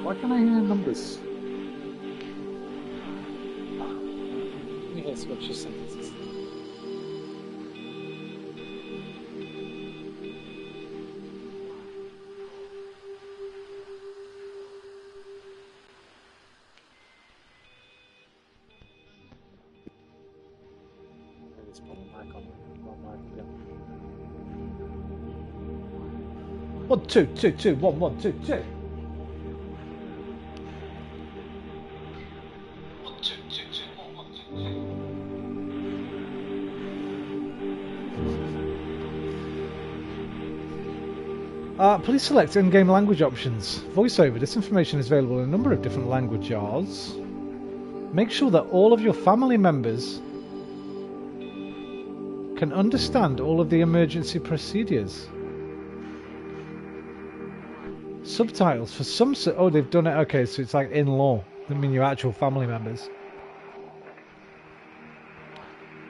Why can I hear numbers? Let me hear some extra sentences. Let's put the mic on. One, two, two, two, one, one, two, two. Please select in-game language options. VoiceOver. This information is available in a number of different languages. Make sure that all of your family members can understand all of the emergency procedures. Subtitles for some. Oh, they've done it. Okay, so it's like in law. Doesn't mean your actual family members.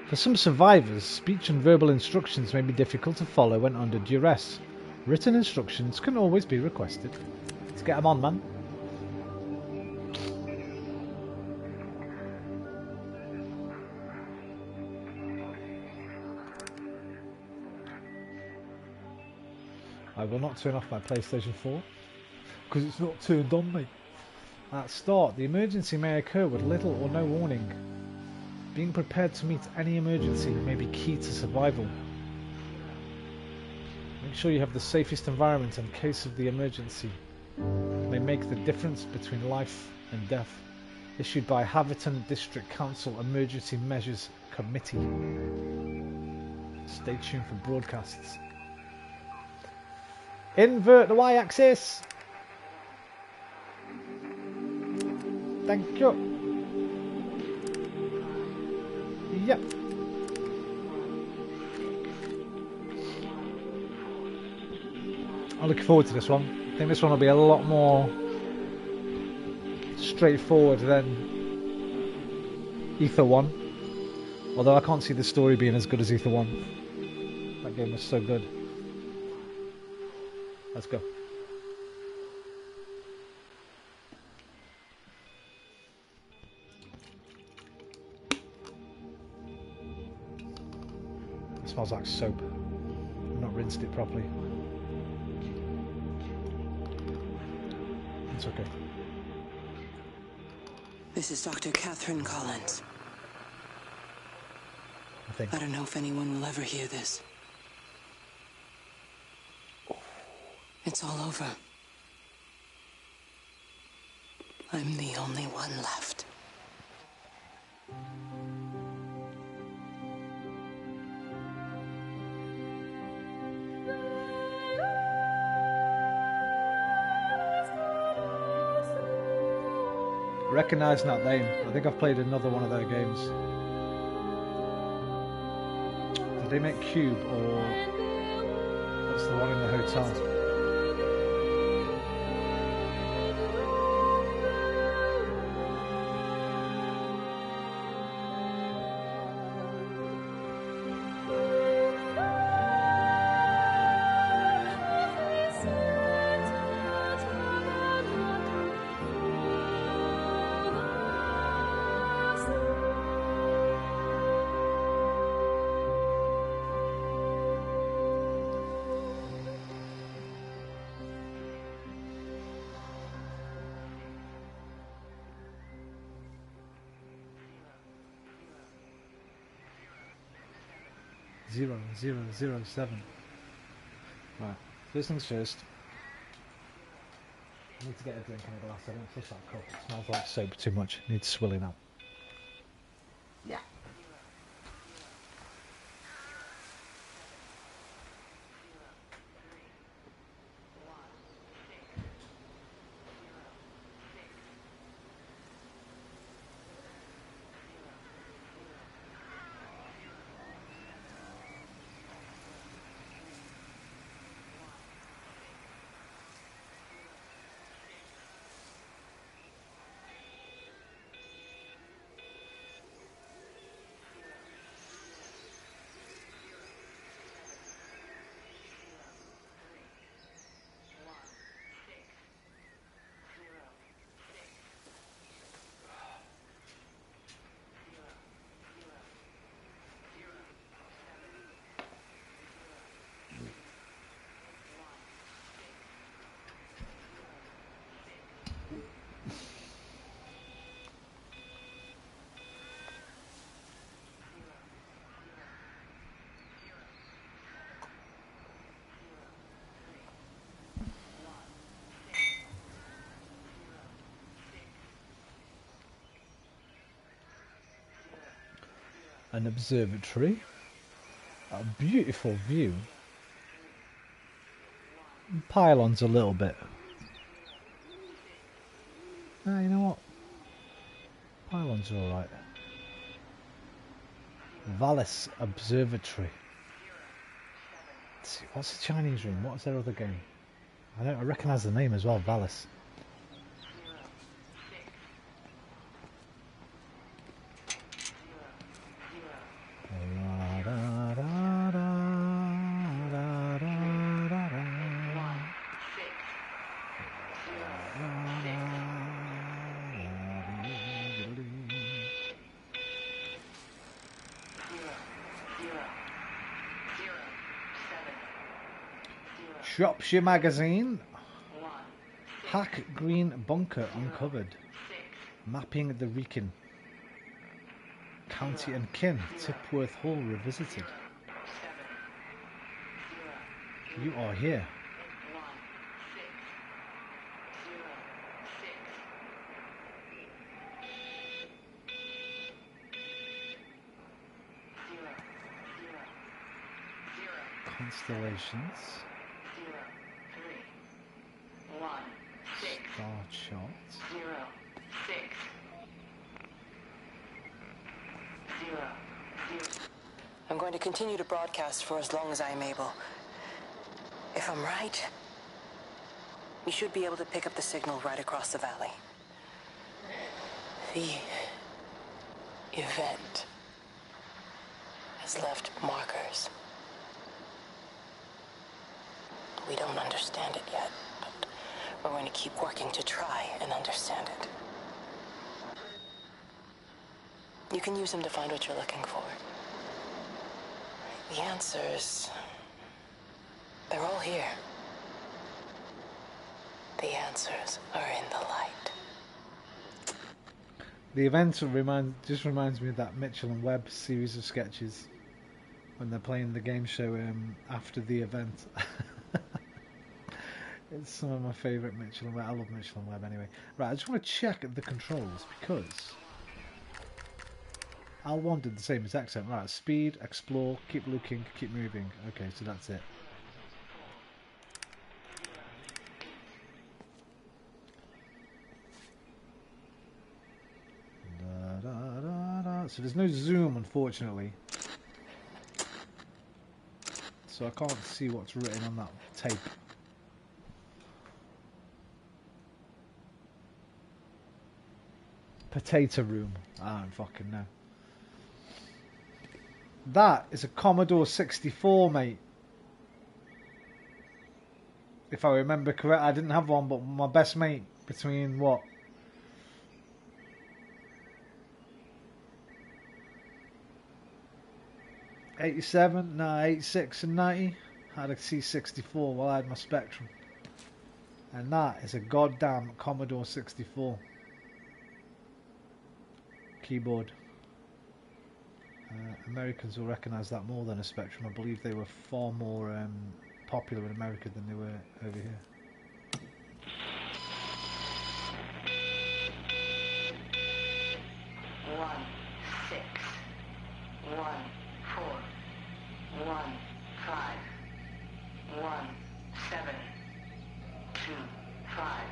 For some survivors, speech and verbal instructions may be difficult to follow when under duress. Written instructions can always be requested. Let's get them on, man. I will not turn off my PlayStation 4 because it's not turned on, mate. At start, the emergency may occur with little or no warning. Being prepared to meet any emergency may be key to survival. Make sure you have the safest environment in case of the emergency. It may make the difference between life and death. Issued by Haverton District Council Emergency Measures Committee. Stay tuned for broadcasts. Invert the y-axis. Thank you. Yep. I'm looking forward to this one. I think this one will be a lot more straightforward than Ether 1. Although I can't see the story being as good as Ether 1. That game was so good. Let's go. It smells like soap. I've not rinsed it properly. It's okay. This is Dr. Catherine Collins. I don't know if anyone will ever hear this. It's all over. I'm the only one left. Recognise that name. I think I've played another one of their games. Did they make Cube or what's the one in the hotel? Zero, 007. Right, first things first. I need to get a drink in a glass. I don't fish that cup. It smells like soap too much. It needs swilling out. Yeah. an observatory. A beautiful view. Pylons a little bit. Ah, you know what? Pylons are alright. Vallis Observatory. Let's see, what's the Chinese room? What's their other game? I recognise the name as well, Vallis. Shropshire Magazine. Hack Green Bunker uncovered. Mapping the Wrekin. County and Kin. Tipworth Hall revisited. You are here. Constellations. Star charts. 6 0 I'm going to continue to broadcast for as long as I am able. If I'm right, you should be able to pick up the signal right across the valley. The event has left markers. We don't understand it yet, but we're going to keep working to try and understand it. You can use them to find what you're looking for. The answers, they're all here. The answers are in the light. The event just reminds me of that Mitchell and Webb series of sketches when they're playing the game show after the event. It's some of my favourite Mitchell and Webb. I love Mitchell and Webb anyway. Right, I just want to check the controls because L1 did the same as X7. Right, speed, explore, keep looking, keep moving. Okay, so that's it. So there's no zoom, unfortunately. So I can't see what's written on that tape. Potato room. I don't fucking know. That is a Commodore 64, mate. If I remember correct, I didn't have one, but my best mate between what? '87, no, '86 and '90 had a C64 while I had my Spectrum. And that is a goddamn Commodore 64 keyboard. Americans will recognise that more than a Spectrum. I believe they were far more popular in America than they were over here. One, 6, 1, 4, 1, 5, 1, 7, 2, 5,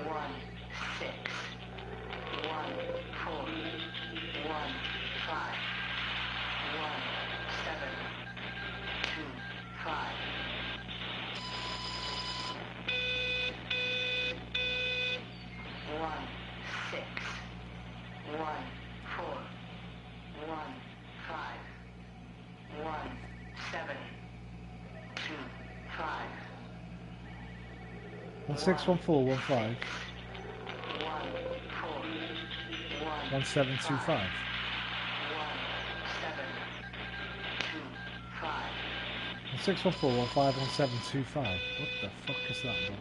1, 6, 1, 4, 1, 5, 1, 7, 2, 5. 1, 6, 1, 4, 1, 5, 1, 7, 2, 5. 161415 1725. 1614151725. What the fuck is that, bro?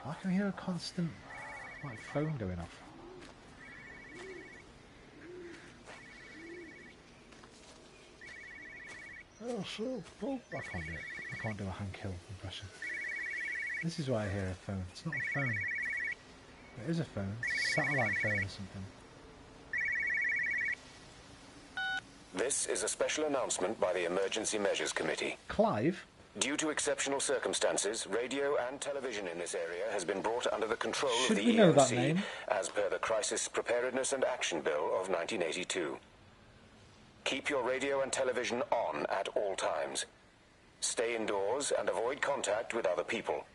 I can hear a constant like phone going off. I can't do it. I can't do a Hank Hill impression. This is why I hear a phone. It's not a phone. It is a phone. It's a satellite phone or something. This is a special announcement by the Emergency Measures Committee. Clive? Due to exceptional circumstances, radio and television in this area has been brought under the control Should of we the know that EMC name? as per the Crisis Preparedness and Action Bill of 1982. Keep your radio and television on at all times. Stay indoors and avoid contact with other people.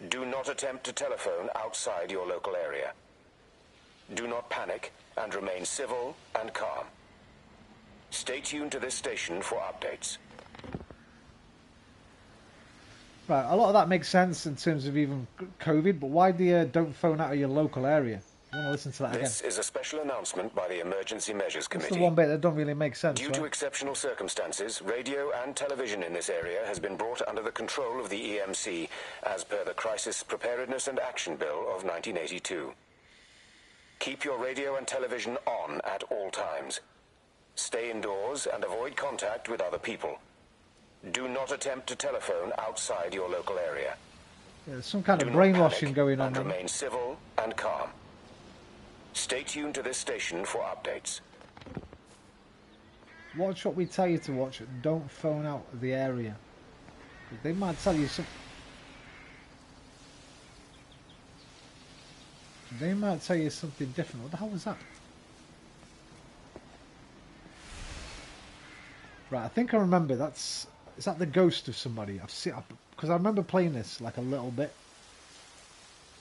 Do not attempt to telephone outside your local area. Do not panic and remain civil and calm. Stay tuned to this station for updates. Right, a lot of that makes sense in terms of even COVID, but why the don't phone out of your local area? I want to listen to that again. This is a special announcement by the Emergency Measures That's Committee. the one bit that don't really make sense, Due right? to exceptional circumstances, radio and television in this area has been brought under the control of the EMC as per the Crisis Preparedness and Action Bill of 1982. Keep your radio and television on at all times. Stay indoors and avoid contact with other people. Do not attempt to telephone outside your local area. Yeah, there's some kind of Do not brainwashing panic going on. and remain civil and calm. Stay tuned to this station for updates. Watch what we tell you to watch. Don't phone out of the area. They might tell you something. They might tell you something different. What the hell was that? Right, I think I remember. Is that the ghost of somebody? I've seen, because I remember playing this like a little bit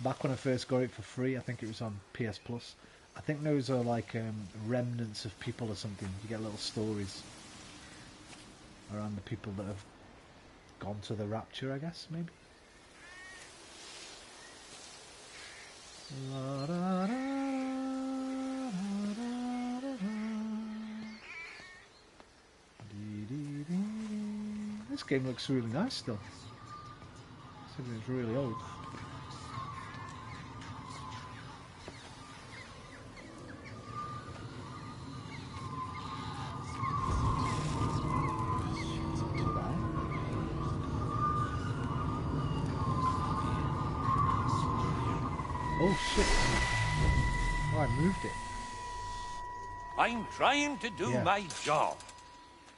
back when I first got it for free. I think it was on PS Plus. I think those are like remnants of people or something. You get little stories around the people that have gone to the Rapture, I guess, maybe. La, da, da, da, da, da, da. Dee, dee, dee. This game looks really nice still. It's really old. Oh shit. Oh, I moved it. I'm trying to do my job.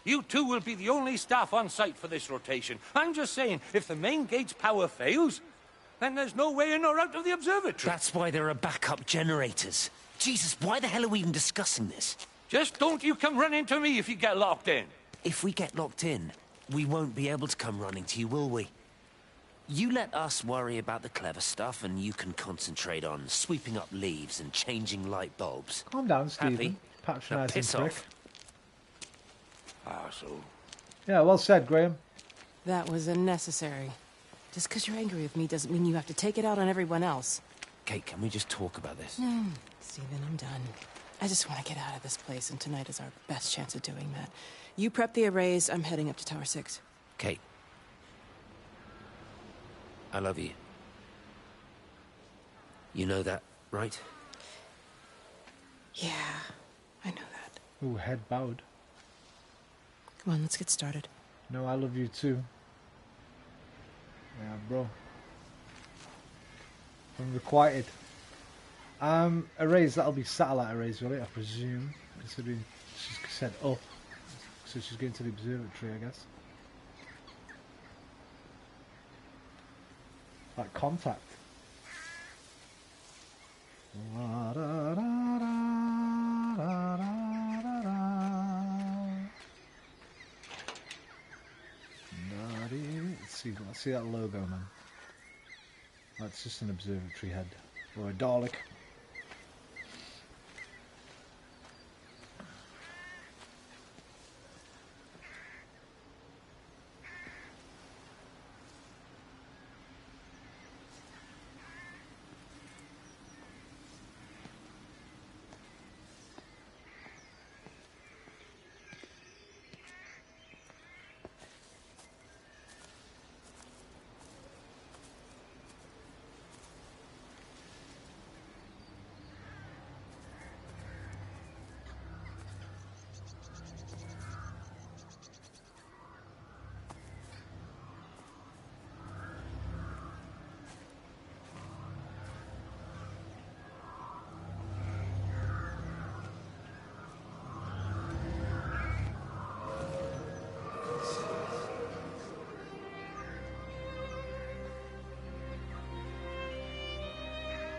You two will be the only staff on site for this rotation. I'm just saying, if the main gate's power fails, then there's no way in or out of the observatory. That's why there are backup generators. Jesus, why the hell are we even discussing this? Just don't you come running to me if you get locked in. If we get locked in, we won't be able to come running to you, will we? You let us worry about the clever stuff, and you can concentrate on sweeping up leaves and changing light bulbs. Calm down, Stephen. Happy? Now Patronising piss prick. off. Arsehole. Yeah, well said, Graham. That was unnecessary. Just because you're angry with me doesn't mean you have to take it out on everyone else. Kate, can we just talk about this? Steven, I'm done. I just want to get out of this place, and tonight is our best chance of doing that. You prep the arrays, I'm heading up to Tower 6. Kate. I love you. You know that, right? Yeah, I know that. Ooh, head bowed. Come on, let's get started. No, I love you too. Yeah, bro. Unrequited. Arrays, that'll be satellite arrays, will it? I presume. Considering she's said up. So she's going to the observatory, I guess. Like contact. La, da, da, da, da, da, da, da. Let's see that logo, man. That's just an observatory head. Or a Dalek.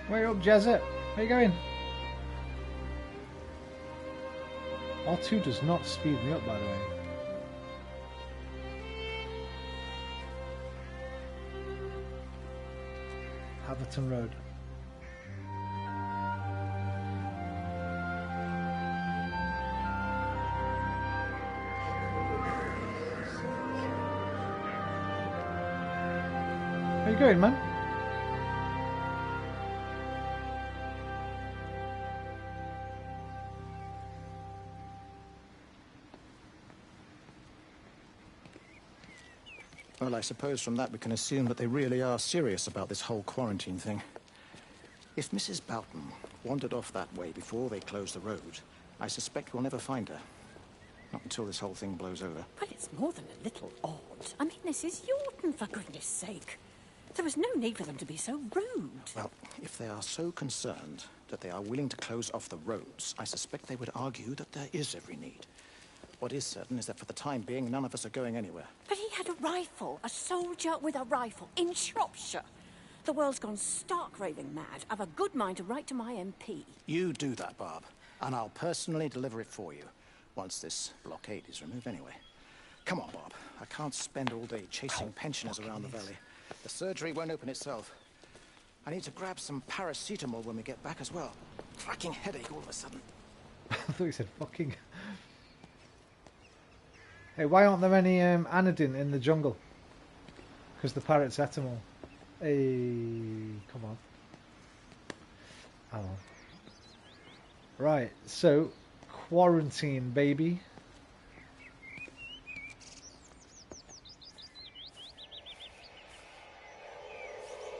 Where up, Jezza? Where you going? R2 does not speed me up, by the way. Haverton Road. Where you going, man? Well, I suppose from that we can assume that they really are serious about this whole quarantine thing. If Mrs. Boughton wandered off that way before they closed the road, I suspect we'll never find her. Not until this whole thing blows over. Well, it's more than a little odd. I mean, this is Yorton, for goodness sake. There was no need for them to be so rude. Well, if they are so concerned that they are willing to close off the roads, I suspect they would argue that there is every need. What is certain is that for the time being, none of us are going anywhere. But he had a rifle, a soldier with a rifle, in Shropshire. The world's gone stark raving mad. I've a good mind to write to my MP. You do that, Barb, and I'll personally deliver it for you, once this blockade is removed anyway. Come on, Bob. I can't spend all day chasing pensioners around the valley. The surgery won't open itself. I need to grab some paracetamol when we get back as well. Cracking headache all of a sudden. I thought you said fucking. Hey, why aren't there any anodine in the jungle? Because the paracetamol. Hey, come on. Oh. Right, so quarantine, baby.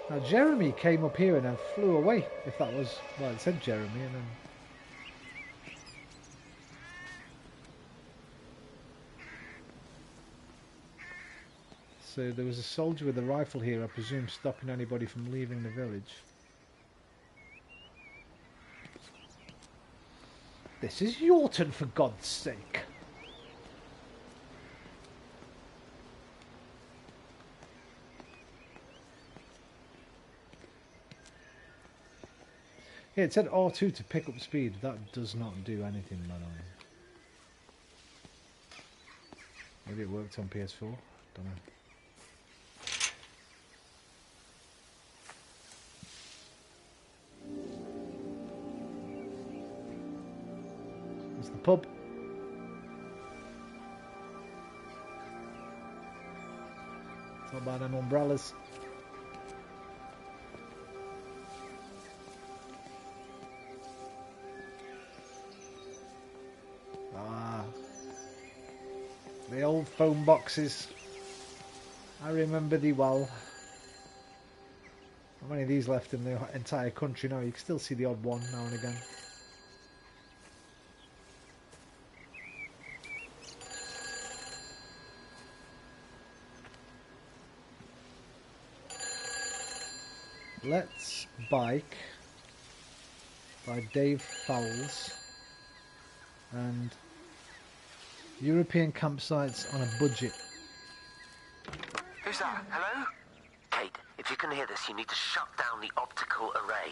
Now Jeremy came up here and then flew away. If that was, well, it said Jeremy and then. So there was a soldier with a rifle here, I presume, stopping anybody from leaving the village. This is Yorton, for God's sake. Yeah, it said R2 to pick up speed. That does not do anything, by the way. Maybe it worked on PS4. Don't know. It's the pub. It's not bad, them umbrellas. The old phone boxes. I remember thee well. How many of these left in the entire country now? You can still see the odd one now and again. Let's Bike by Dave Fowles and European campsites on a budget. Who's that? Hello? Kate, if you can hear this, you need to shut down the optical array.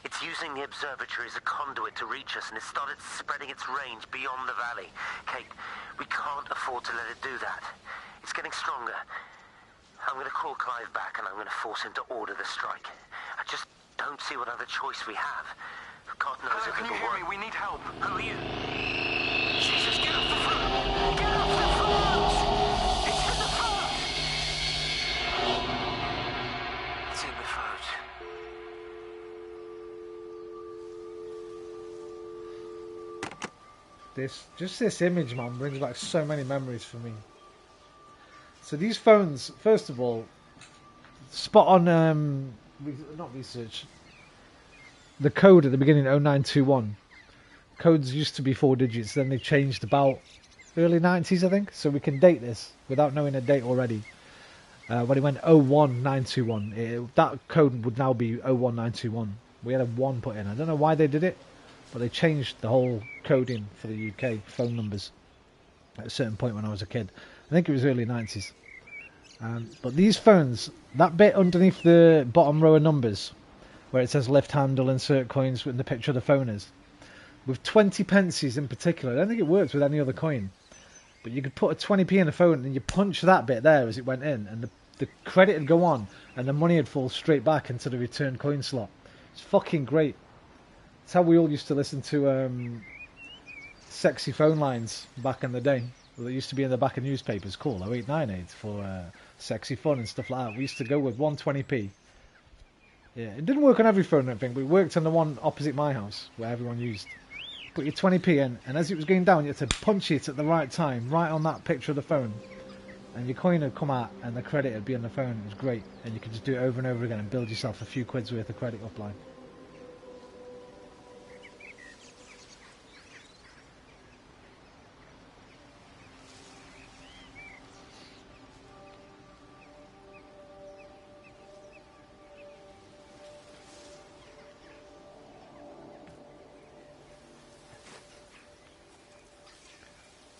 It's using the observatory as a conduit to reach us, and it's started spreading its range beyond the valley. Kate, we can't afford to let it do that. It's getting stronger. I'm going to call Clive back, and I'm going to force him to order the strike. I just don't see what other choice we have. God knows if can you hear me? We need help. Who are you? Jesus, get off the phone! Get off the phone! It's in the phone! It's in the phone. This image, man, brings back so many memories for me. So these phones, first of all, spot on, not research, the code at the beginning, 0921. Codes used to be 4 digits, then they changed about early 90s, I think. So we can date this without knowing a date already. When it went 01921, that code would now be 01921. We had a 1 put in. I don't know why they did it, but they changed the whole coding for the UK phone numbers at a certain point when I was a kid. I think it was early 90s. But these phones, that bit underneath the bottom row of numbers, where it says left handle insert coins with the picture of the phone is. With 20 pences in particular, I don't think it works with any other coin, but you could put a 20p in the phone and you punch that bit there as it went in, and the credit would go on and the money would fall straight back into the return coin slot. It's fucking great. It's how we all used to listen to sexy phone lines back in the day. Well, they used to be in the back of newspapers, call 0898 for sexy fun and stuff like that. We used to go with 120p. Yeah, it didn't work on every phone, I don't think, but it worked on the one opposite my house where everyone used. Put your 20p in, and as it was going down, you had to punch it at the right time, right on that picture of the phone. And your coin would come out, and the credit would be on the phone. It was great, and you could just do it over and over again and build yourself a few quid's worth of credit upline.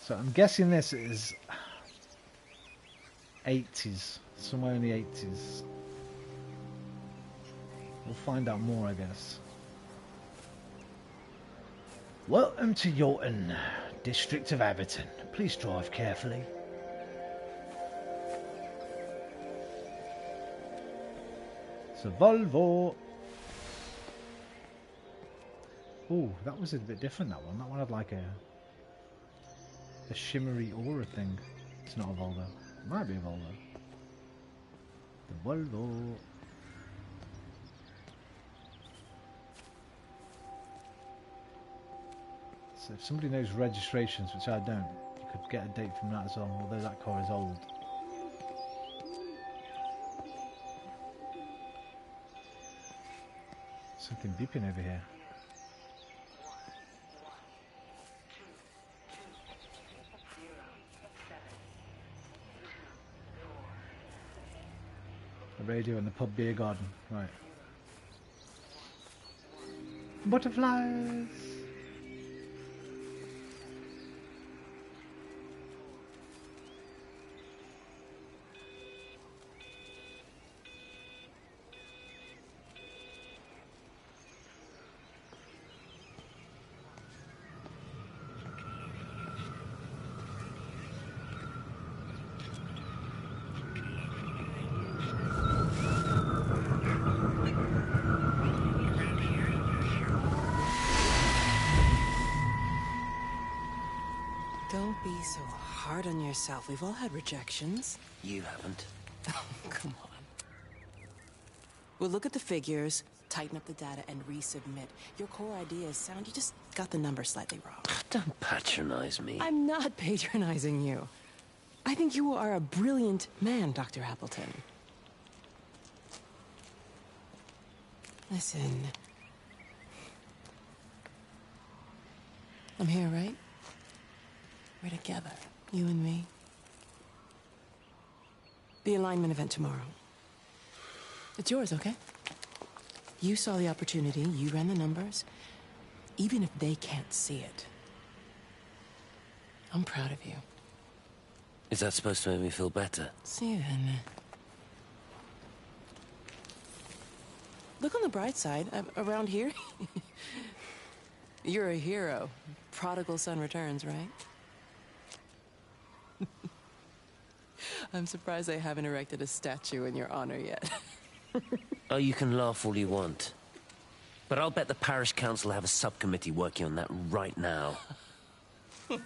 So I'm guessing this is 80s, somewhere in the 80s. We'll find out more, I guess. Welcome to Yorton, District of Abberton. Please drive carefully. It's a Volvo. Oh, that was a bit different, that one. That one had like a shimmery aura thing. It's not a Volvo. It might be a Volvo. The Volvo. So if somebody knows registrations, which I don't, you could get a date from that as well, although that car is old. Something beeping over here. The radio in the pub beer garden, right. Butterflies! Don't be so hard on yourself. We've all had rejections. You haven't. Oh, come on. We'll look at the figures, tighten up the data, and resubmit. Your core idea is sound. You just got the number slightly wrong. Don't patronize me. I'm not patronizing you. I think you are a brilliant man, Dr. Appleton. Listen. I'm here, right? We're together, you and me. The alignment event tomorrow. It's yours, okay? You saw the opportunity, you ran the numbers. Even if they can't see it, I'm proud of you. Is that supposed to make me feel better? Steven. Look on the bright side. Around here, you're a hero. Prodigal son returns, right? I'm surprised they haven't erected a statue in your honor yet. Oh, you can laugh all you want. But I'll bet the parish council have a subcommittee working on that right now. The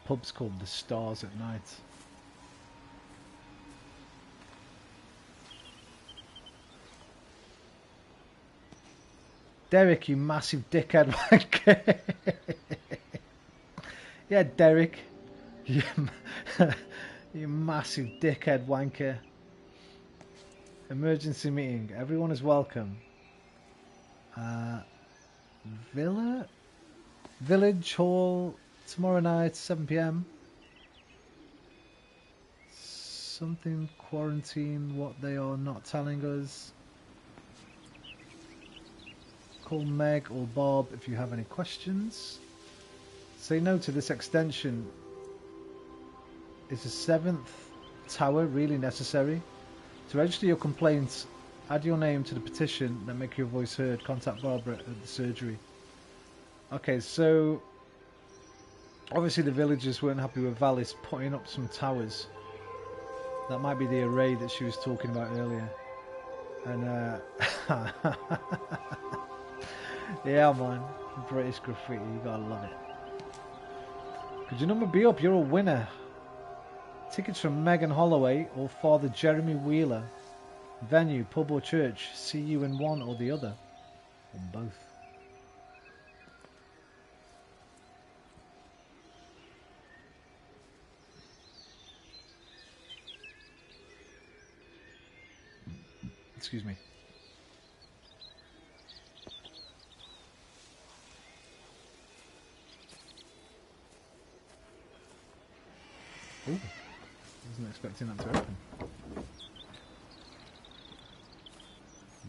pub's called The Stars at Night. Derek, you massive dickhead wanker. Yeah, Derek. You massive dickhead wanker. Emergency meeting. Everyone is welcome. Village Hall tomorrow night, 7 PM. Something quarantine, what they are not telling us. Call Meg or Bob if you have any questions. Say no to this extension. Is the 7th tower really necessary? To register your complaints, add your name to the petition, then make your voice heard. Contact Barbara at the surgery. Okay, so obviously the villagers weren't happy with Valis putting up some towers. That might be the array that she was talking about earlier. And yeah man, British graffiti, you gotta love it. Could your number be up? You're a winner. Tickets from Megan Holloway or Father Jeremy Wheeler. Venue, pub or church. See you in one or the other. Or both. Excuse me. Ooh, wasn't expecting that to open.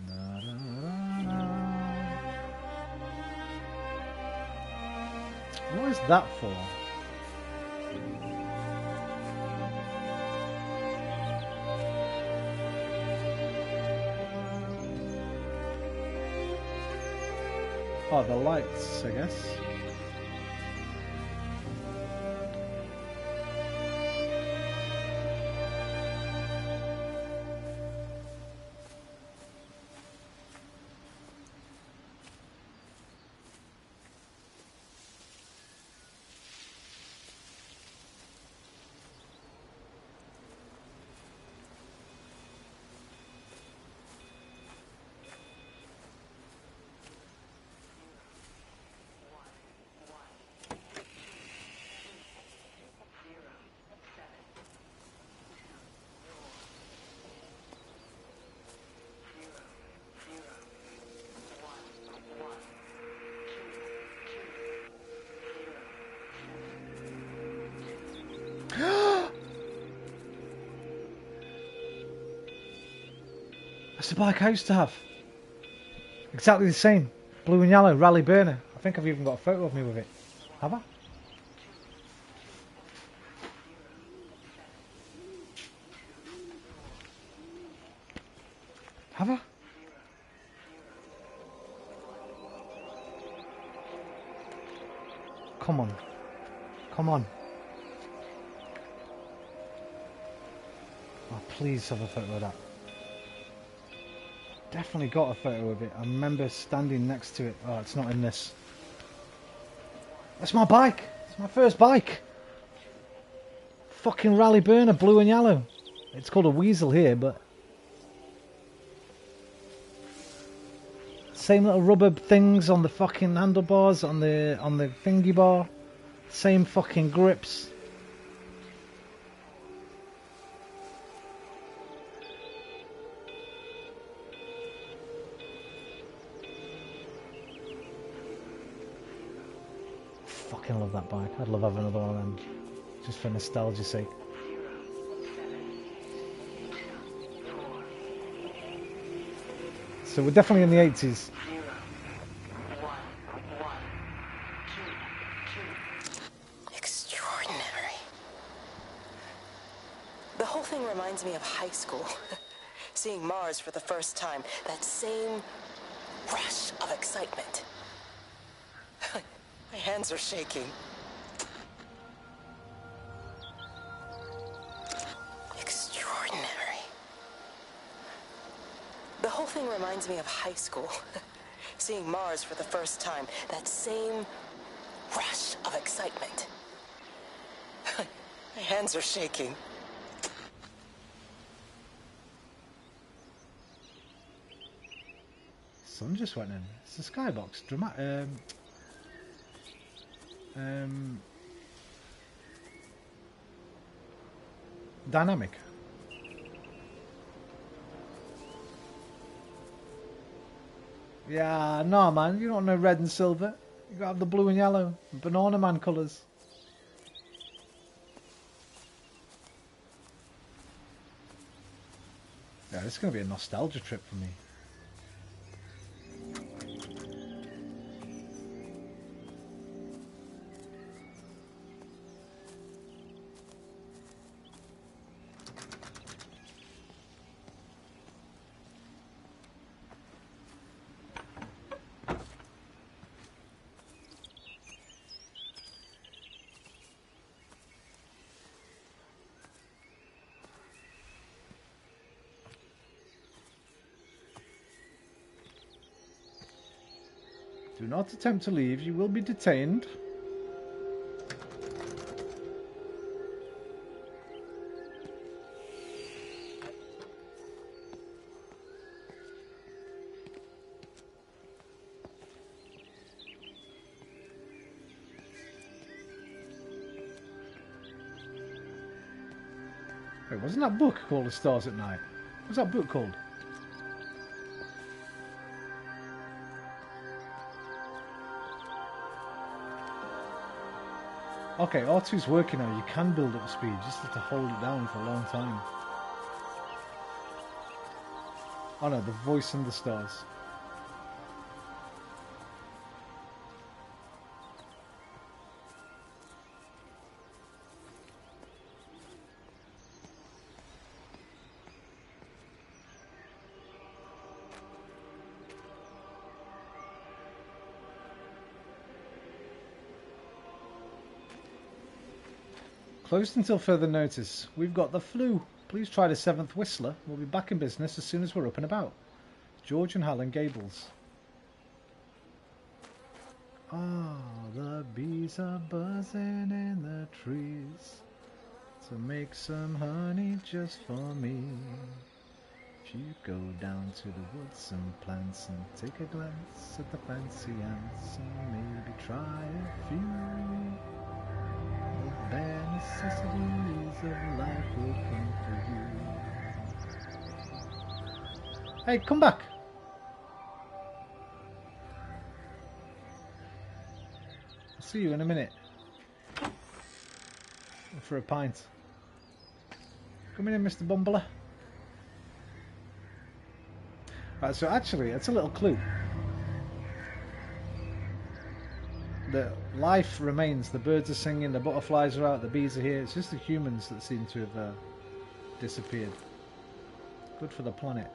Na, na, na, na. What is that for? Oh, the lights, I guess. That's the bike I used to have. Exactly the same. Blue and yellow, rally burner. I think I've even got a photo of me with it. Have I? Have I? Come on. Come on. Oh, please have a photo of that. Definitely got a photo of it. I remember standing next to it. Oh, it's not in this. That's my bike. It's my first bike. Fucking rally burner, blue and yellow. It's called a Weasel here, but same little rubber things on the fucking handlebars, on the thingy bar. Same fucking grips. Fucking love that bike. I'd love having another one of them, just for nostalgia's sake. So we're definitely in the 80s. Extraordinary. The whole thing reminds me of high school. Seeing Mars for the first time. That same rush of excitement. My hands are shaking. Extraordinary. The whole thing reminds me of high school. Seeing Mars for the first time. That same rush of excitement. My hands are shaking. Sun just went in. It's a skybox. Dynamic. Yeah, no man, you don't know red and silver. You gotta have the blue and yellow, banana man colours. Yeah, this is gonna be a nostalgia trip for me. Do not attempt to leave. You will be detained. Wait, wasn't that book called The Stars at Night? What's that book called? Okay, R2's working now. You can build up speed. You just have to hold it down for a long time. Oh no, the voice and the stars. Closed until further notice. We've got the flu. Please try the 7th Whistler. We'll be back in business as soon as we're up and about. George and Helen Gables. Ah, the bees are buzzing in the trees to make some honey just for me. If you go down to the woods and plants and take a glance at the fancy ants and maybe try a few, the bare necessities of life will come to you. Hey, come back! I'll see you in a minute. For a pint. Come in, Mr. Bumbler. Right, so actually, it's a little clue. The life remains. The birds are singing, the butterflies are out, the bees are here. It's just the humans that seem to have disappeared. Good for the planet.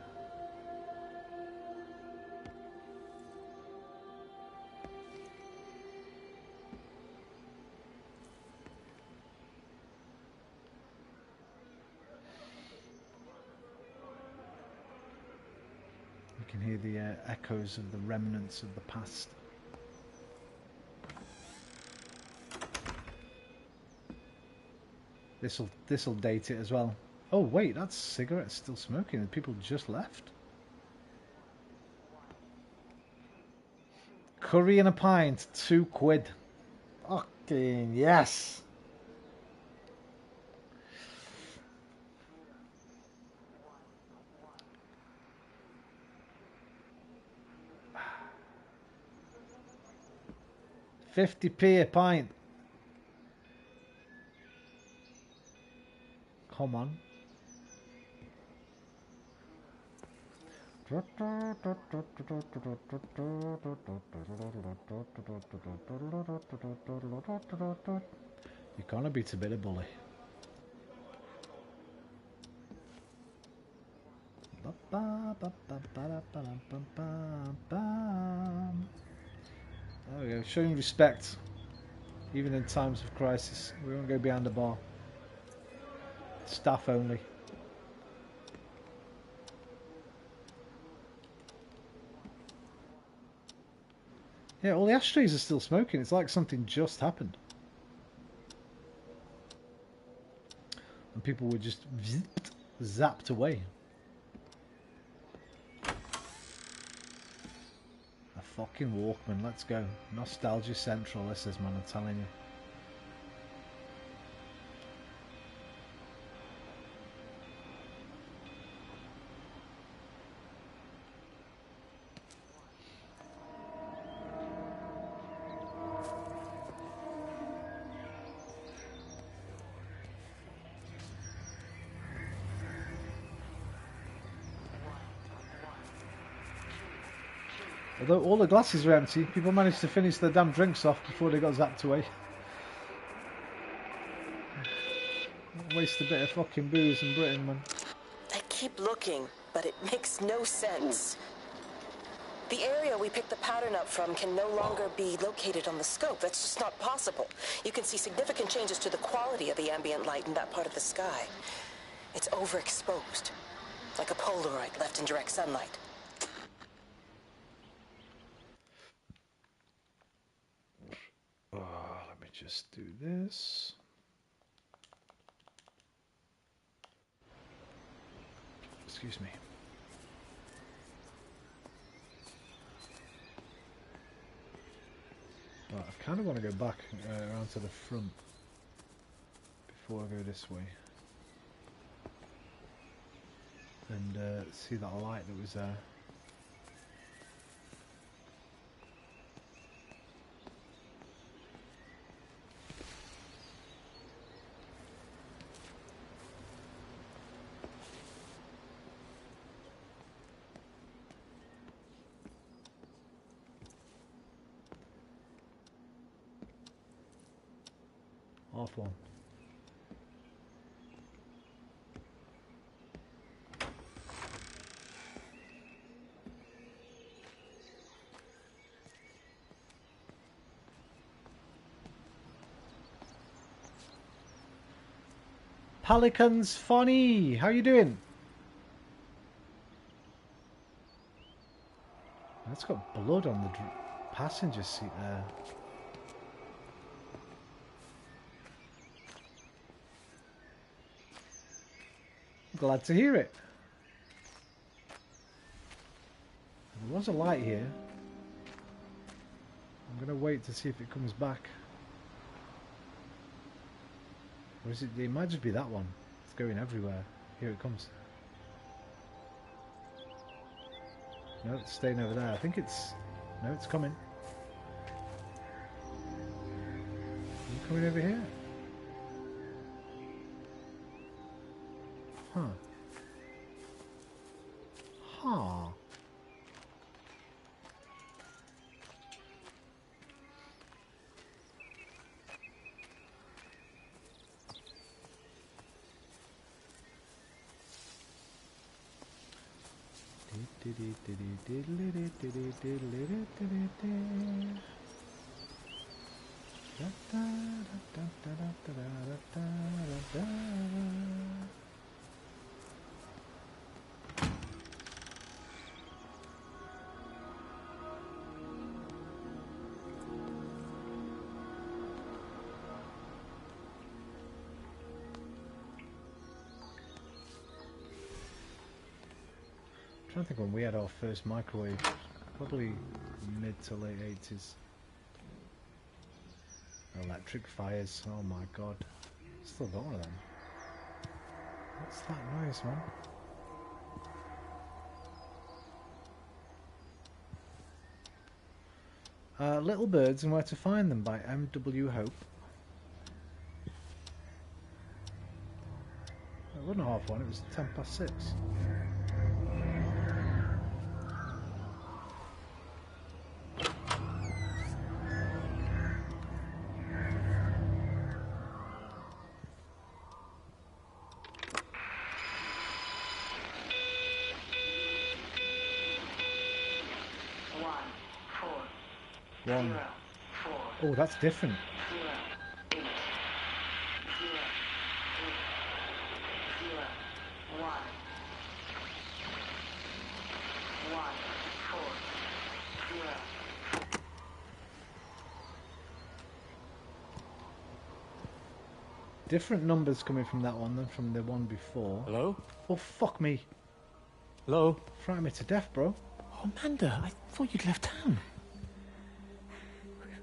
You can hear the echoes of the remnants of the past. This'll date it as well. Oh wait, that's cigarettes still smoking and people just left. Curry and a pint, £2. Fucking yes. £50p a pint. Come on. You're gonna beat a bit of bully. There we go, showing respect. Even in times of crisis. We won't go behind the bar. Staff only. Yeah, all the ashtrays are still smoking. It's like something just happened. And people were just zapped away. A fucking Walkman, let's go. Nostalgia Central, this is, man, I'm telling you. Although all the glasses are empty, people managed to finish their damn drinks off before they got zapped away. Waste a bit of fucking booze in Britain, man. I keep looking, but it makes no sense. The area we picked the pattern up from can no longer be located on the scope. That's just not possible. You can see significant changes to the quality of the ambient light in that part of the sky. It's overexposed, like a Polaroid left in direct sunlight. just do this. Excuse me. Right, I kind of want to go back around to the front before I go this way. And see that light that was there. Half one. Pelicans funny. How you doing? That's got blood on the passenger seat there. Glad to hear it. There was a light here. I'm going to wait to see if it comes back. Or is it? It might just be that one. It's going everywhere. Here it comes. No, it's staying over there. I think it's... No, it's coming. Is it coming over here? Huh. Huh. I'm trying to think when we had our first microwave, probably mid to late 80s. Electric fires, oh my god. Still got one of them. What's that noise, man? Little Birds and Where to Find Them by M.W. Hope. It wasn't 1:30, it was 6:10. One. Oh, that's different. Different numbers coming from that one than from the one before. Hello? Oh, fuck me. Hello? Frightened me to death, bro. Oh, Amanda, I thought you'd left town.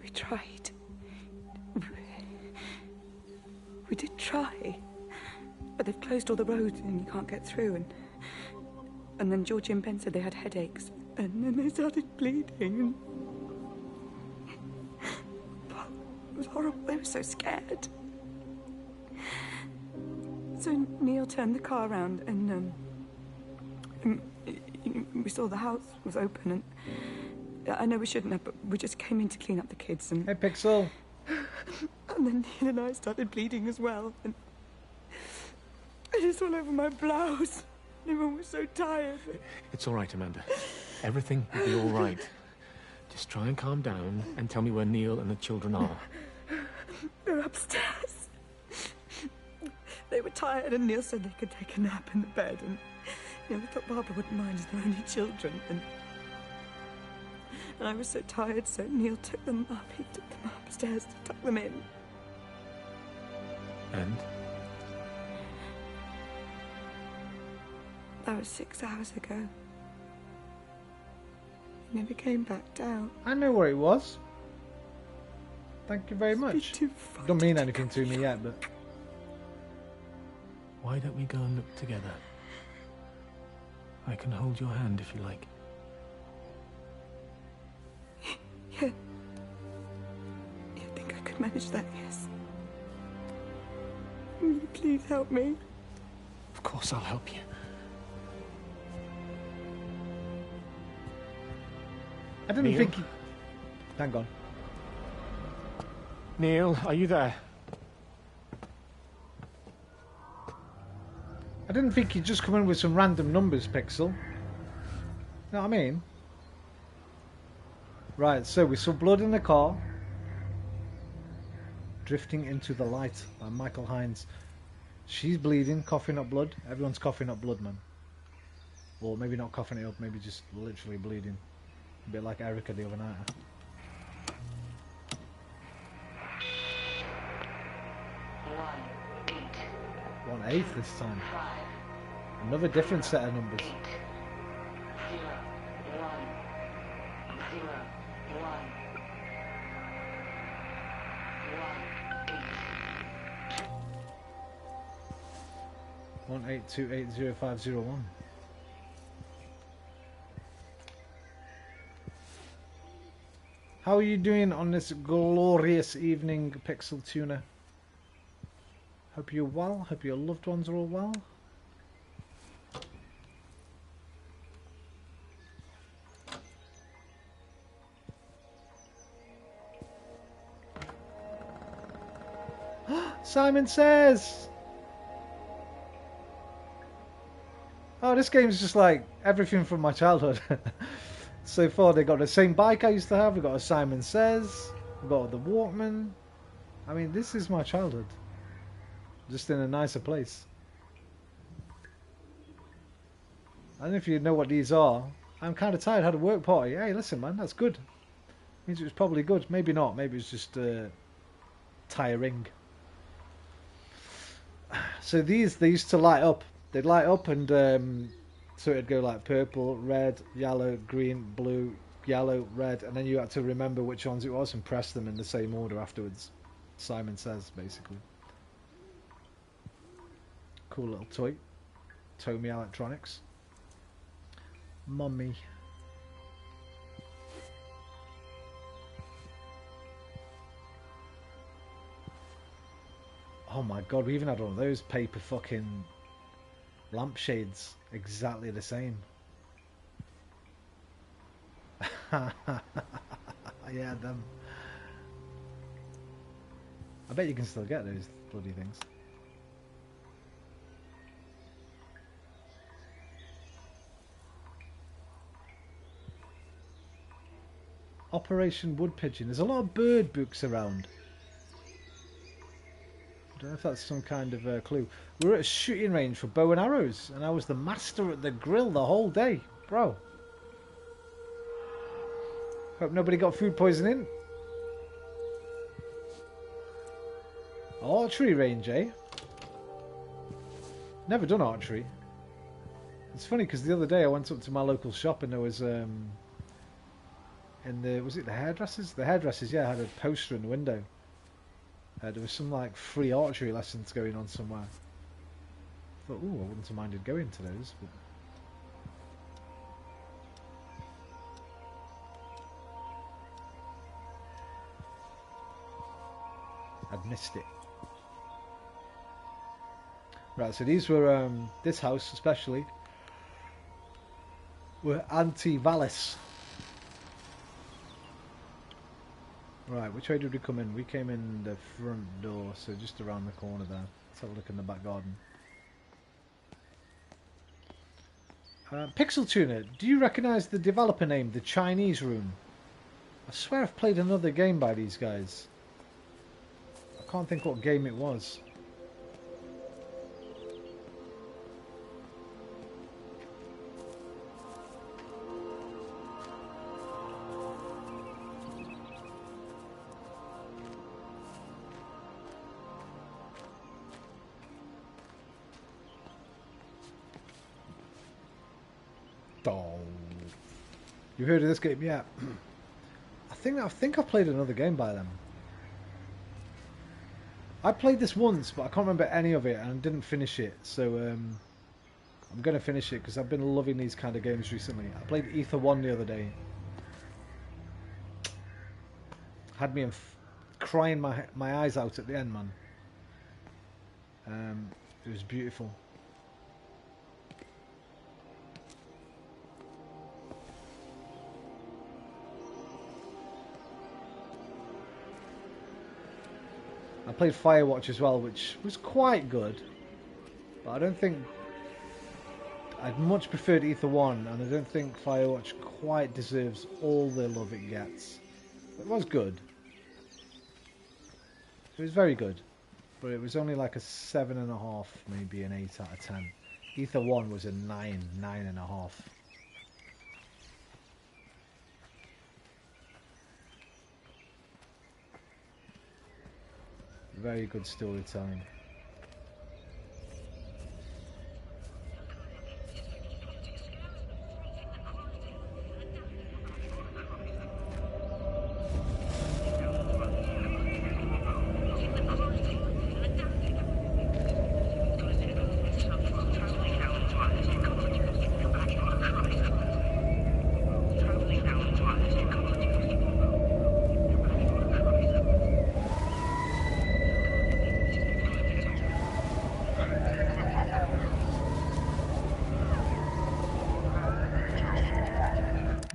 We tried. We did try. But they've closed all the roads and you can't get through. And then Georgie and Ben said they had headaches. And then they started bleeding. It was horrible. They were so scared. So Neil turned the car around and we saw the house was open and I know we shouldn't have, but we just came in to clean up the kids and... Hey, Pixel! And then Neil and I started bleeding as well and it was all over my blouse. Everyone was so tired. It's all right, Amanda. Everything will be all right. Just try and calm down and tell me where Neil and the children are. They're upstairs. They were tired and Neil said they could take a nap in the bed and we thought Barbara wouldn't mind as they're only children and I was so tired so Neil took them up. He took them upstairs to tuck them in. And? That was 6 hours ago. He never came back down. I know where it was. Thank you very much. Don't mean anything to me yet, but... Why don't we go and look together? I can hold your hand if you like. Yeah. I think I could manage that, yes. Will you please help me? Of course I'll help you. I didn't Neil? think he... Hang on. Neil, are you there? I didn't think you'd just come in with some random numbers, Pixel. You know what I mean? Right, so we saw blood in the car. Drifting into the Light by Michael Hines. She's bleeding, coughing up blood. Everyone's coughing up blood, man. Or maybe not coughing it up, maybe just literally bleeding. A bit like Erica the other night. 1/8 this time. Another different set of numbers. 182800501. How are you doing on this glorious evening, Pixel Tuner? Hope you're well. Hope your loved ones are all well. Simon Says! Oh, this game's just like everything from my childhood. So far, they got the same bike I used to have. We got a Simon Says. We got the Walkman. I mean, this is my childhood. Just in a nicer place. I don't know if you know what these are. I'm kind of tired. I had a work party. Hey, listen, man, that's good. Means it was probably good. Maybe not. Maybe it was just tiring. So these, they used to light up. They'd light up and so it'd go like purple, red, yellow, green, blue, yellow, red, and then you had to remember which ones it was and press them in the same order afterwards. Simon Says, basically. Cool little toy. Tomy Electronics. Mummy. Oh my god, we even had one of those paper fucking lampshades. Exactly the same. Yeah, them. I bet you can still get those bloody things. Operation Wood Pigeon. There's a lot of bird books around. I don't know if that's some kind of clue. We were at a shooting range for bow and arrows, and I was the master at the grill the whole day. Bro. Hope nobody got food poisoning. Archery range, eh? Never done archery. It's funny because the other day I went up to my local shop and there was in the, was it the hairdressers? The hairdressers, yeah, had a poster in the window. There was some like free archery lessons going on somewhere. I thought, ooh, I wouldn't have minded going to those. But I'd missed it. Right, so these were, this house especially, were anti-Valis. Right, which way did we come in? We came in the front door, so just around the corner there. Let's have a look in the back garden. Pixel Tuner, do you recognise the developer name, The Chinese Room? I swear I've played another game by these guys. I can't think what game it was. Oh. You heard of this game? Yeah. I think I played another game by them. I played this once, but I can't remember any of it, and I didn't finish it. So I'm going to finish it because I've been loving these kind of games recently. I played Ether 1 the other day. Had me crying my eyes out at the end, man. It was beautiful. I played Firewatch as well, which was quite good, but I don't think I'd much preferred Ether 1, and I don't think Firewatch quite deserves all the love it gets. It was good. It was very good, but it was only like a 7.5, maybe an 8 out of 10. Ether 1 was a 9, 9.5. Very good storytelling.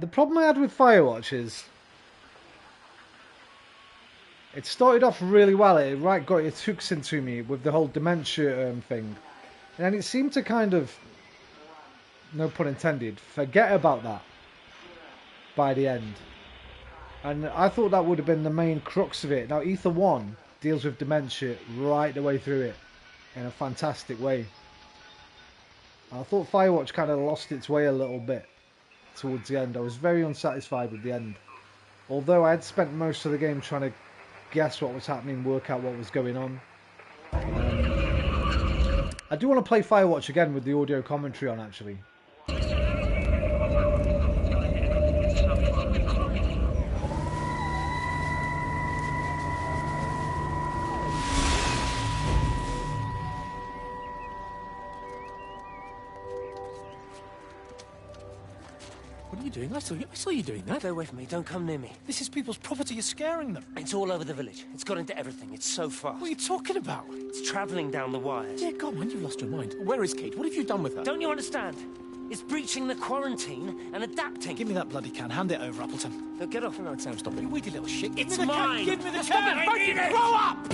The problem I had with Firewatch is it started off really well. It got its hooks into me with the whole dementia thing, and then it seemed to kind of, no pun intended, forget about that by the end. And I thought that would have been the main crux of it. Now Ether 1 deals with dementia right the way through it in a fantastic way. I thought Firewatch kind of lost its way a little bit towards the end. I was very unsatisfied with the end. Although I had spent most of the game trying to guess what was happening, work out what was going on. I do want to play Firewatch again with the audio commentary on, actually. What are you doing? I saw you doing that. Stay away from me. Don't come near me. This is people's property. You're scaring them. It's all over the village. It's got into everything. It's so fast. What are you talking about? It's travelling down the wires. Yeah, God, man, you've lost your mind. Where is Kate? What have you done with her? Don't you understand? It's breaching the quarantine and adapting. Give me that bloody can. Hand it over, Appleton. No, get off. No, Sam, stop it. You weedy little shit. Give It's me the mine. Can. Give me the Stop can. it. I need it. Grow up!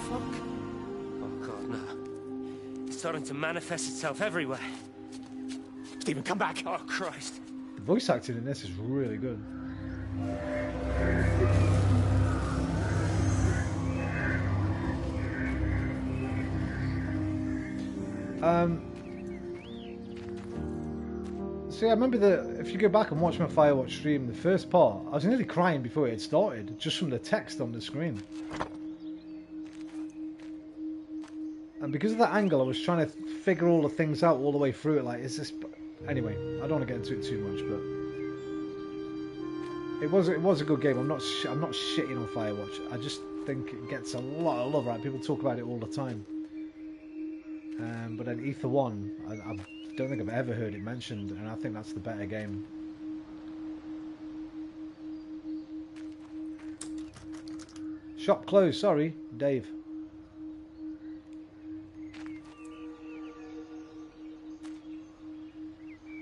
Fuck. Oh, God, no. It's starting to manifest itself everywhere. Stephen, come back. Oh, Christ. The voice acting in this is really good. See, I remember that if you go back and watch my Firewatch stream, the first part, I was nearly crying before it had started, just from the text on the screen. And because of that angle, I was trying to figure all the things out all the way through it. Like, is this... Anyway, I don't want to get into it too much, but it was a good game. I'm not shitting on Firewatch. I just think it gets a lot of love. Right, people talk about it all the time. But then Ether 1, I don't think I've ever heard it mentioned, and I think that's the better game. Shop closed. Sorry, Dave.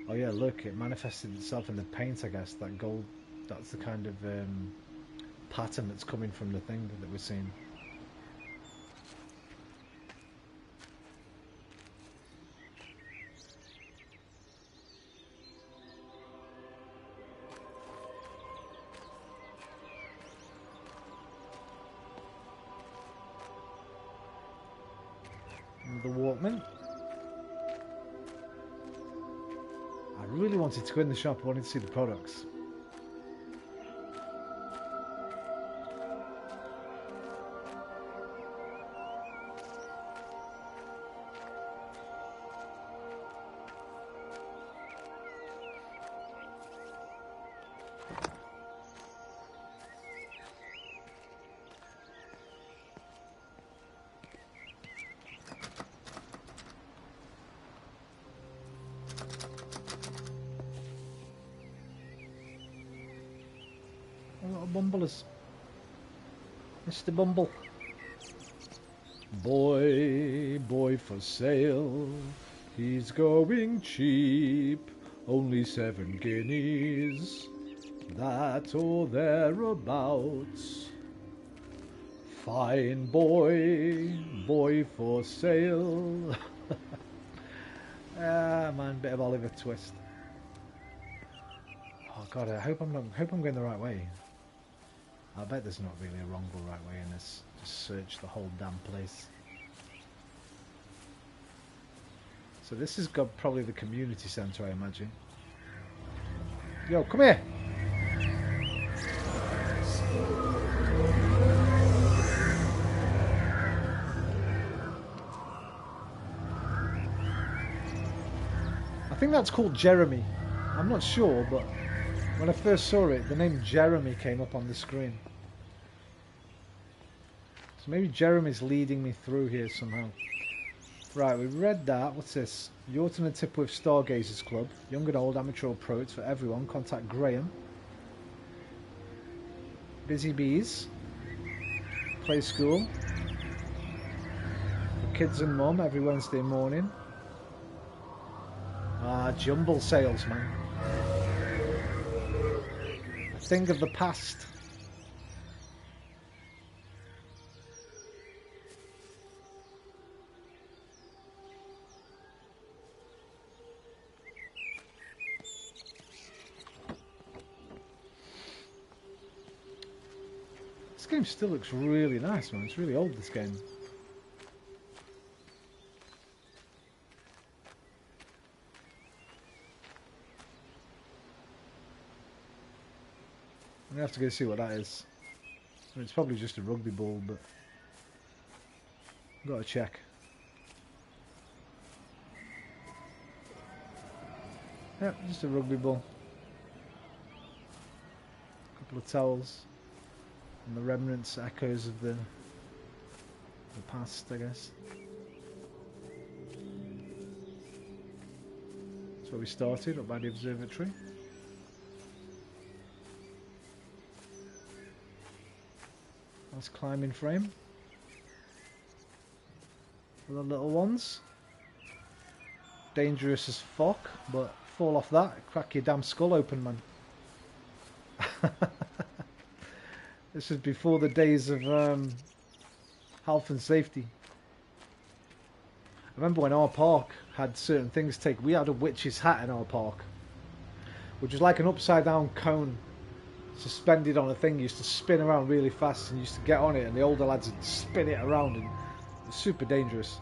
Oh yeah, look, it manifested itself in the paint, I guess. That gold, that's the kind of pattern that's coming from the thing that we're seeing. The Walkman. I really wanted to go in the shop. I wanted to see the products. A lot of bumblers. Mr. Bumble. Boy for sale. He's going cheap. Only 7 guineas. That or thereabouts. Fine boy for sale. Ah man, bit of Oliver Twist. Oh god, I hope I'm going the right way. I bet there's not really a wrong or right way in this. Just search the whole damn place. So this has got probably the community centre, I imagine. Yo, come here! I think that's called Jeremy. I'm not sure, but when I first saw it, the name Jeremy came up on the screen. So maybe Jeremy's leading me through here somehow. Right, we read that. What's this? The Autumn and Tipworth Stargazers Club. Young and old, amateur or pro. It's for everyone. Contact Graham. Busy Bees. Play school. For kids and mum every Wednesday morning. Ah, jumble sales, man. A thing of the past. This game still looks really nice, man. It's really old, this game. I'm gonna have to go see what that is. I mean, it's probably just a rugby ball, but I've got to check. Yep, just a rugby ball. A couple of towels. And the remnants, echoes of the past, I guess. That's where we started, up by the observatory. Nice climbing frame. For the little ones. Dangerous as fuck, but fall off that, crack your damn skull open, man. This is before the days of health and safety. I remember when our park had certain things take. We had a witch's hat in our park, which was like an upside down cone suspended on a thing. You used to spin around really fast and you used to get on it, and the older lads would spin it around, and it was super dangerous.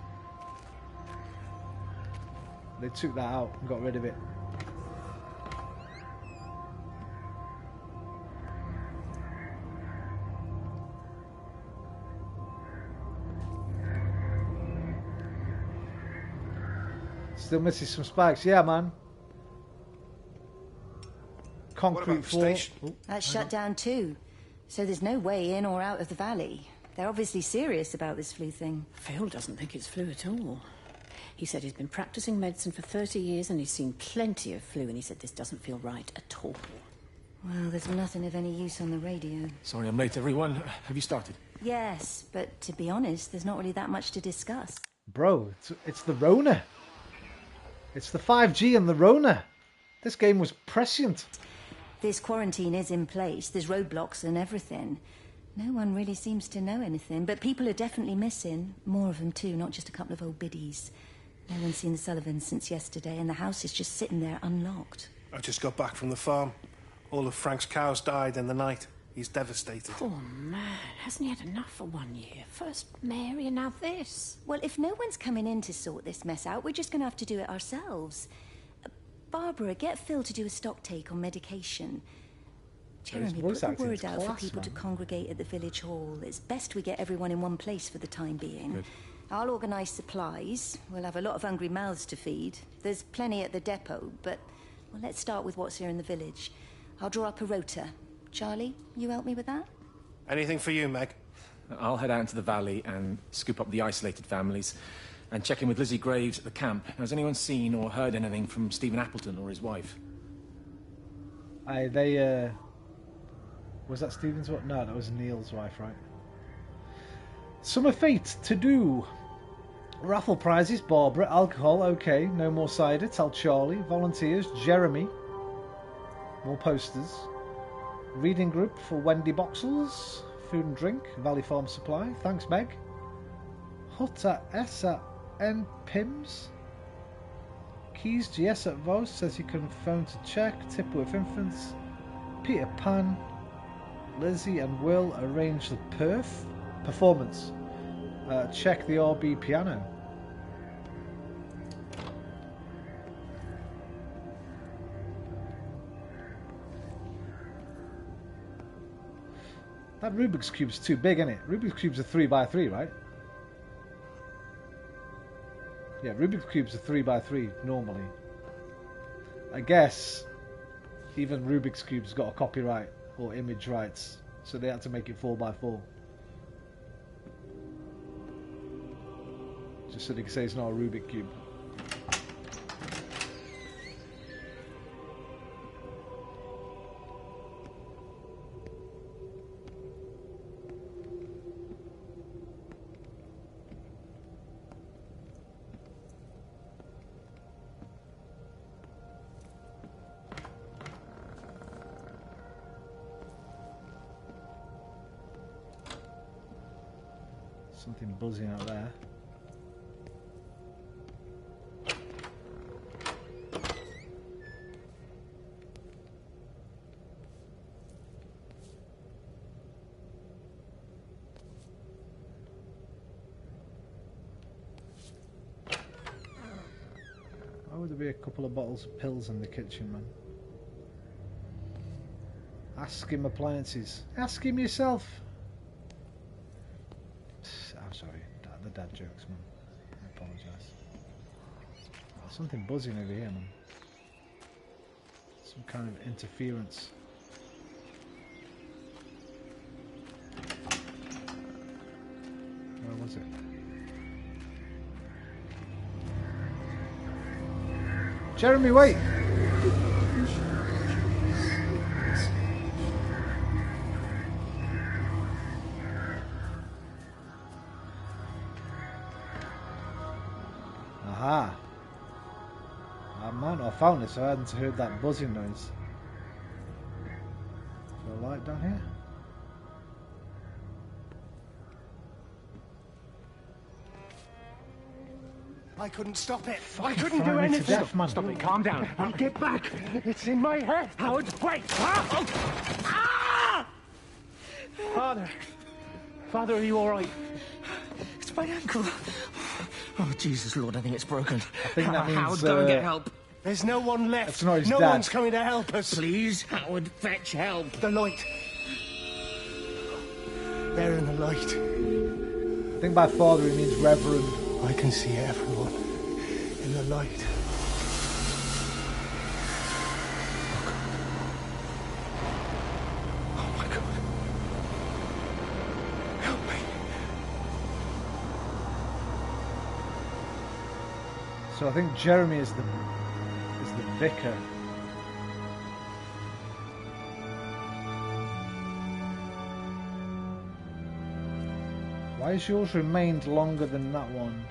They took that out and got rid of it. Still missing some spikes. Yeah, man. Concrete floor. That's shut down too. So there's no way in or out of the valley. They're obviously serious about this flu thing. Phil doesn't think it's flu at all. He said he's been practicing medicine for 30 years and he's seen plenty of flu, and he said this doesn't feel right at all. Well, there's nothing of any use on the radio. Sorry I'm late, everyone. Have you started? Yes, but to be honest, there's not really that much to discuss. Bro, it's the Rona. It's the 5G and the Rona. This game was prescient. This quarantine is in place. There's roadblocks and everything. No one really seems to know anything, but people are definitely missing. More of them too, not just a couple of old biddies. No one's seen the Sullivans since yesterday, and the house is just sitting there unlocked. I just got back from the farm. All of Frank's cows died in the night. He's devastated. Poor man. Hasn't he had enough for 1 year? First Mary and now this. Well, if no one's coming in to sort this mess out, we're just going to have to do it ourselves. Barbara, get Phil to do a stock take on medication. Jeremy, put the word out for people to congregate at the village hall. It's best we get everyone in one place for the time being. Good. I'll organise supplies. We'll have a lot of hungry mouths to feed. There's plenty at the depot, but well, let's start with what's here in the village. I'll draw up a rota. Charlie, you help me with that? Anything for you, Meg? I'll head out into the valley and scoop up the isolated families and check in with Lizzie Graves at the camp. Has anyone seen or heard anything from Stephen Appleton or his wife? They Was that Stephen's wife? No, that was Neil's wife, right? Summer Fate to do. Raffle prizes, Barbara. Alcohol, okay. No more cider. Tell Charlie. Volunteers, Jeremy. More posters. Reading group for Wendy Boxels. Food and drink, Valley Farm Supply. Thanks, Meg. Hutta Essa N Pims. Keys GS at Vos says you can phone to check. Tipworth Infants. Peter Pan. Lizzie and Will arrange the performance. Check the RB piano. That Rubik's Cube's too big, isn't it? Rubik's Cube's a 3x3, right? Yeah, Rubik's Cube's a 3x3 normally. I guess even Rubik's Cube's got a copyright or image rights, so they had to make it 4x4. Just so they can say it's not a Rubik's Cube. Something buzzing out there. Why would there be a couple of bottles of pills in the kitchen, man? Ask him appliances. Ask him yourself. I'm sorry, the dad jokes, man. I apologise. There's something buzzing over here, man. Some kind of interference. Where was it? Jeremy, wait! Aha! I might not have found it, so I hadn't heard that buzzing noise. Is there a light down here? I couldn't stop it. I couldn't do anything. Stop it. Calm down. I'll get back. It's in my head. Howard, wait. Ah! Father. Father, are you all right? It's my ankle. Oh, Jesus, Lord, I think it's broken. I think that means... Howard, go and get help. There's no one left. That's not his no dad. one's coming to help us. Please, Howard, fetch help. The light. They're in the light. I think by father he means reverend. I can see everyone in the light. Oh my God. Help me. So I think Jeremy is the vicar. Why has yours remained longer than that one?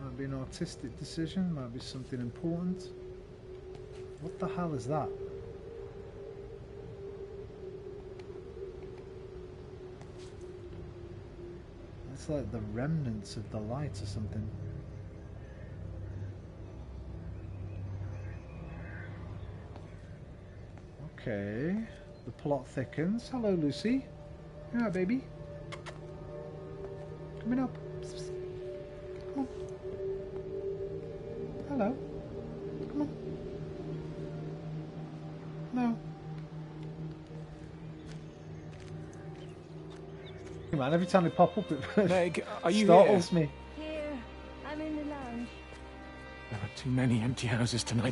Might be an artistic decision, might be something important. What the hell is that? It's like the remnants of the light or something. Okay, the plot thickens. Hello, Lucy. Yeah, baby. Coming up. Come on. Hello. Come on. No. Hey man, every time they pop up, it Meg, are you startles me. Here, I'm in the lounge. There are too many empty houses tonight.